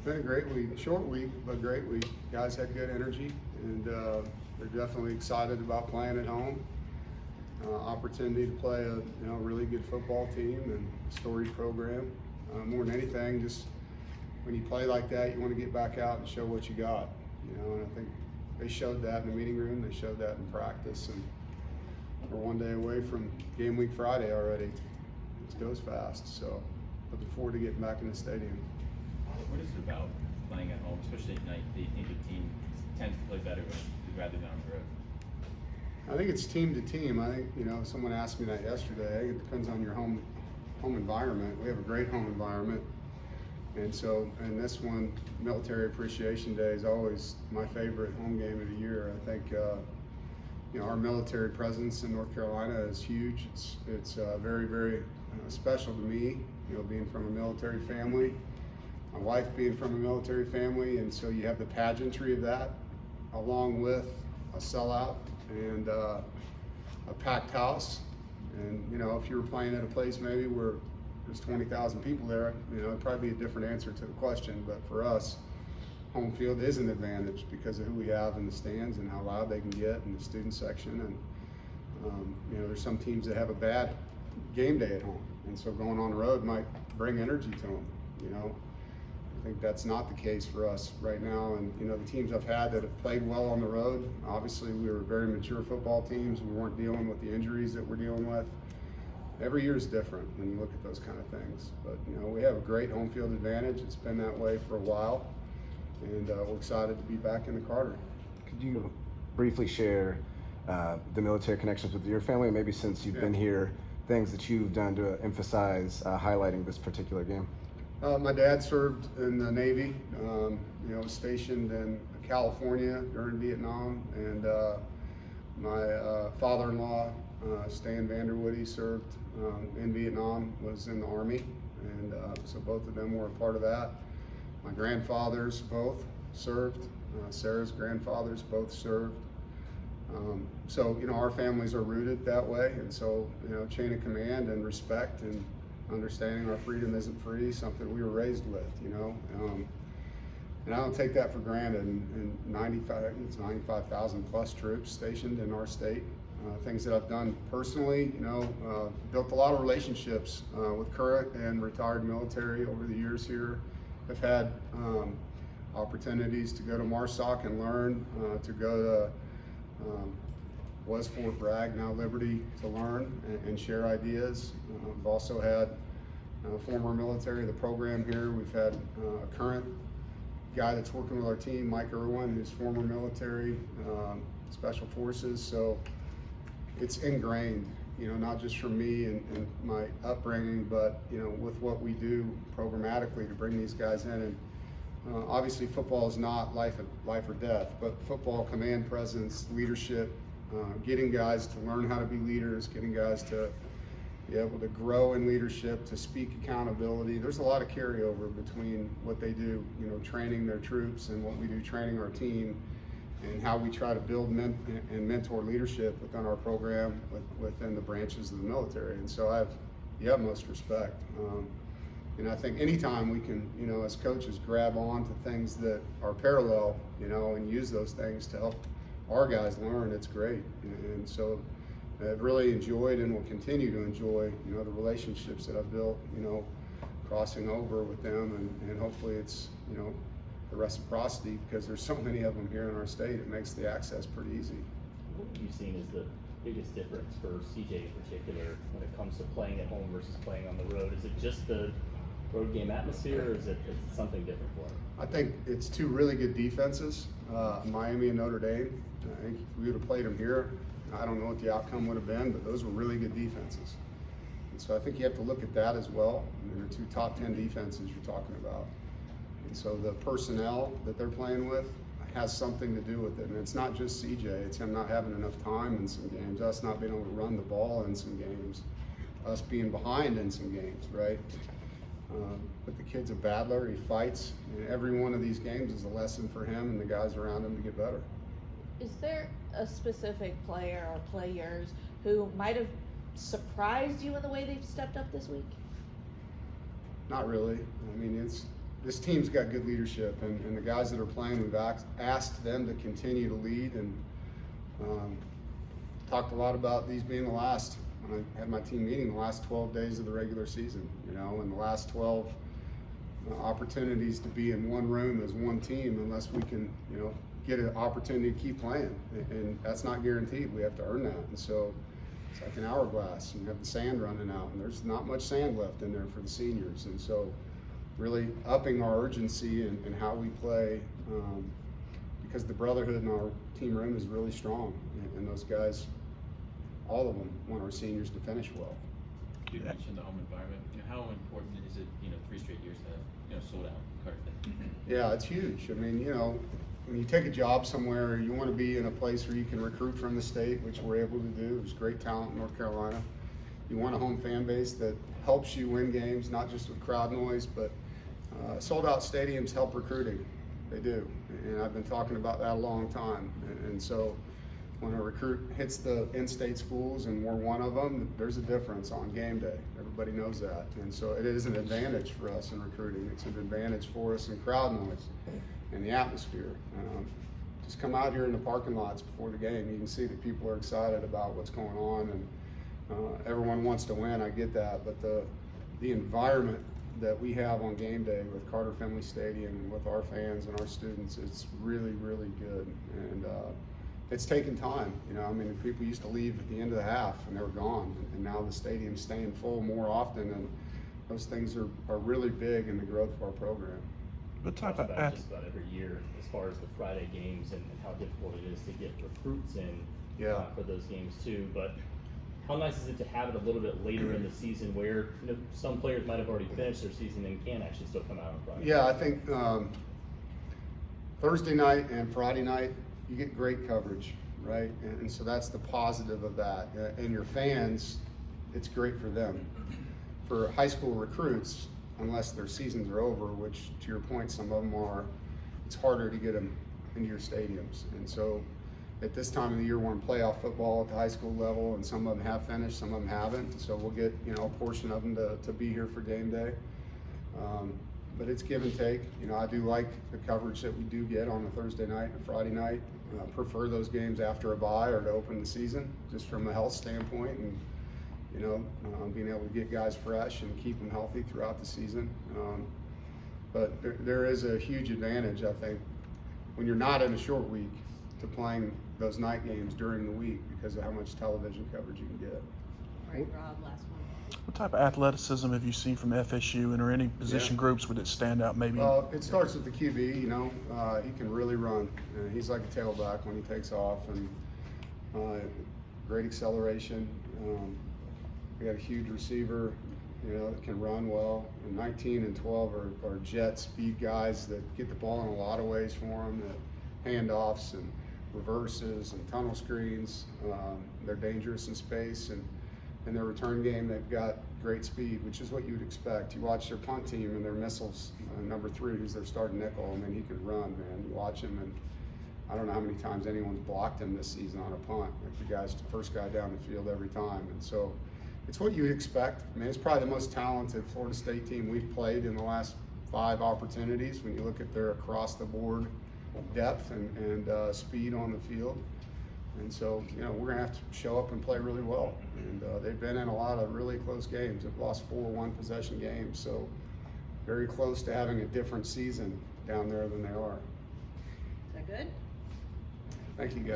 Been a great week, short week, but great week. Guys had good energy, and they're definitely excited about playing at home. Opportunity to play a really good football team and storied program. More than anything, just when you play like that, you want to get back out and show what you got. And I think they showed that in the meeting room. They showed that in practice, and we're one day away from game week Friday already. It goes fast, so looking forward to getting back in the stadium. What is it about playing at home, especially at night, that you think the team tends to play better rather than on the road? I think it's team to team. I think, someone asked me that yesterday. I think it depends on your home environment. We have a great home environment. And this one, Military Appreciation Day, is always my favorite home game of the year. I think, our military presence in North Carolina is huge. It's very, very special to me, being from a military family. My wife being from a military family, and so you have the pageantry of that, along with a sellout and a packed house. And if you were playing at a place maybe where there's 20,000 people there, it'd probably be a different answer to the question. But for us, home field is an advantage because of who we have in the stands and how loud they can get in the student section. And there's some teams that have a bad game day at home, and so going on the road might bring energy to them. I think that's not the case for us right now. And the teams I've had that have played well on the road, obviously we were very mature football teams. We weren't dealing with the injuries that we're dealing with. Every year is different when you look at those kind of things. But we have a great home field advantage. It's been that way for a while, and we're excited to be back in the Carter. Could you briefly share the military connections with your family, maybe since you've been here, things that you've done to emphasize highlighting this particular game? My dad served in the Navy, stationed in California during Vietnam, and my father-in-law, Stan Vanderwoody, served in Vietnam, was in the Army, and so both of them were a part of that. My grandfathers both served. Sarah's grandfathers both served. So our families are rooted that way, and so chain of command and respect and understanding our freedom isn't free, something we were raised with, and I don't take that for granted. And 95,000 plus troops stationed in our state. Things that I've done personally, built a lot of relationships with current and retired military over the years here. I've had opportunities to go to MARSOC and learn, to go to was Fort Bragg, now Liberty, to learn and share ideas. We've also had former military of the program here. We've had a current guy that's working with our team, Mike Irwin, who's former military, Special Forces. So it's ingrained, not just from me and my upbringing, but with what we do programmatically to bring these guys in. And obviously football is not life or death, but football, command presence, leadership, getting guys to learn how to be leaders, getting guys to be able to grow in leadership, to speak accountability. There's a lot of carryover between what they do, training their troops, and what we do training our team, and how we try to build and mentor leadership within our program, within the branches of the military. And so I have the utmost respect. And I think anytime we can, as coaches, grab on to things that are parallel, and use those things to help our guys learn, it's great. And so I've really enjoyed and will continue to enjoy, the relationships that I've built, crossing over with them, and hopefully it's, the reciprocity, because there's so many of them here in our state. It makes the access pretty easy. What have you seen as the biggest difference for CJ in particular when it comes to playing at home versus playing on the road? Is it just the road game atmosphere, or is it something different for him? I think it's two really good defenses, Miami and Notre Dame. I think if we would have played them here, I don't know what the outcome would have been, but those were really good defenses. And so I think you have to look at that as well. They're two top 10 defenses you're talking about. And so the personnel that they're playing with has something to do with it. And it's not just CJ, it's him not having enough time in some games, us not being able to run the ball in some games, us being behind in some games, right? But the kid's a battler, he fights, and every one of these games is a lesson for him and the guys around him to get better. Is there a specific player or players who might have surprised you in the way they've stepped up this week? Not really. I mean, this team's got good leadership, and the guys that are playing, we've asked them to continue to lead, and talked a lot about these being the last, when I had my team meeting, the last 12 days of the regular season, you know, and the last 12 opportunities to be in one room as one team, unless we can, you know, get an opportunity to keep playing, and that's not guaranteed. We have to earn that, and so it's like an hourglass. You have the sand running out, and there's not much sand left in there for the seniors, and so really upping our urgency and how we play, because the brotherhood in our team room is really strong, and those guys, all of them, want our seniors to finish well. You mentioned the home environment. You know, how important is it, 3 straight years to have, sold out Carter? Yeah, it's huge. I mean, you know, when you take a job somewhere, you want to be in a place where you can recruit from the state, which we're able to do. There's great talent in North Carolina. You want a home fan base that helps you win games, not just with crowd noise, but sold out stadiums help recruiting. They do. And I've been talking about that a long time. And so when a recruit hits the in-state schools, and we're one of them, there's a difference on game day. Everybody knows that. And so it is an advantage for us in recruiting. It's an advantage for us in crowd noise and the atmosphere. Just come out here in the parking lots before the game. You can see that people are excited about what's going on, and everyone wants to win. I get that, but the environment that we have on game day with Carter Finley Stadium and with our fans and our students, it's really, really good. And it's taken time. You know, I mean, people used to leave at the end of the half and they were gone, and now the stadium's staying full more often, and those things are really big in the growth of our program. What type Talk of about it just about every year as far as the Friday games and how difficult it is to get recruits in for those games too. But how nice is it to have it a little bit later in the season where some players might have already finished their season and can actually still come out on Friday? Yeah, I think Thursday night and Friday night, you get great coverage, right? And so that's the positive of that. And your fans, it's great for them. For high school recruits, unless their seasons are over, which to your point, some of them are, it's harder to get them into your stadiums. And so at this time of the year, we're in playoff football at the high school level, and some of them have finished, some of them haven't. So we'll get, a portion of them to be here for game day. But it's give and take. I do like the coverage that we do get on a Thursday night and a Friday night. Prefer those games after a bye or to open the season, just from a health standpoint, and being able to get guys fresh and keep them healthy throughout the season. But there is a huge advantage, I think, when you're not in a short week, to playing those night games during the week because of how much television coverage you can get. All right, Rob, last one. What type of athleticism have you seen from FSU, and are any position groups would it stand out maybe? Well, it starts with the QB. He can really run. He's like a tailback when he takes off, and great acceleration. We got a huge receiver, that can run well. And 19 and 12 are jet speed guys that get the ball in a lot of ways for them. Handoffs and reverses and tunnel screens. They're dangerous in space, and in their return game, they've got great speed, which is what you'd expect. You watch their punt team and their missiles, number 3, who's their starting nickel, and then he can run, man. You watch him, and I don't know how many times anyone's blocked him this season on a punt. Like the guy's the first guy down the field every time, and so it's what you'd expect. I mean, it's probably the most talented Florida State team we've played in the last 5 opportunities when you look at their across-the-board depth and speed on the field. And so, we're going to have to show up and play really well. And they've been in a lot of really close games. They've lost 4 one-possession games, so very close to having a different season down there than they are. Is that good? Thank you, guys.